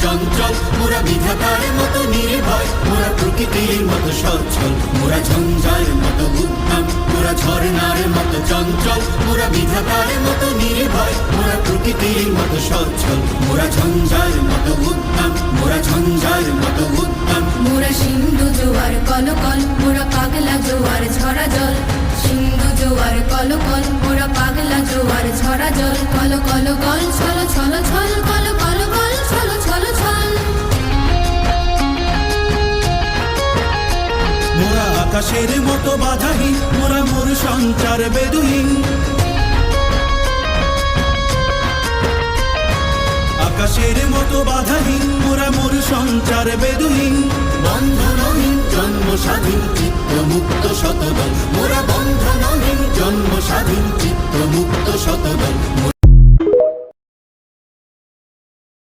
চঞ্চল, মোরা বিধাতার মতো নির্ভয়, মোরা প্রকৃতির মতো সচ্ছল, মোরা ঝঞ্ঝার মতো উদ্যম, মোরা ঝর্ণার মতো চঞ্চল, মোরা বিধাতার মতো নির্ভয়, মোরা প্রকৃতির মতো সচ্ছল, মোরা ঝঞ্ঝার মতো উদ্যম, মোরা ঝঞ্ঝার মতো উদ্যম। মোরা সিন্ধু জোয়ার কলকল, মোরা পাগলা জোয়ার ঝরা জল, সিন্ধু জোয়ার কলকল, মোরা পাগলা জোয়ার ঝরা জল, কল কল কল ছল ছল ছল, কল কল কল ছল ছল ছল। মোরা আকাশের মতো বাধাহীন, মোরা মোর সঞ্চার বেদুহীন, আকাশের মতো বাধাহীন, মোরা মোর সঞ্চার বেদুহীন। বন্ধনহীন জন্ম স্বাধীন চিত্ত মুক্ত শতদল, মোরা বন্ধনহীন জন্ম স্বাধীন চিত্ত মুক্ত শতদল।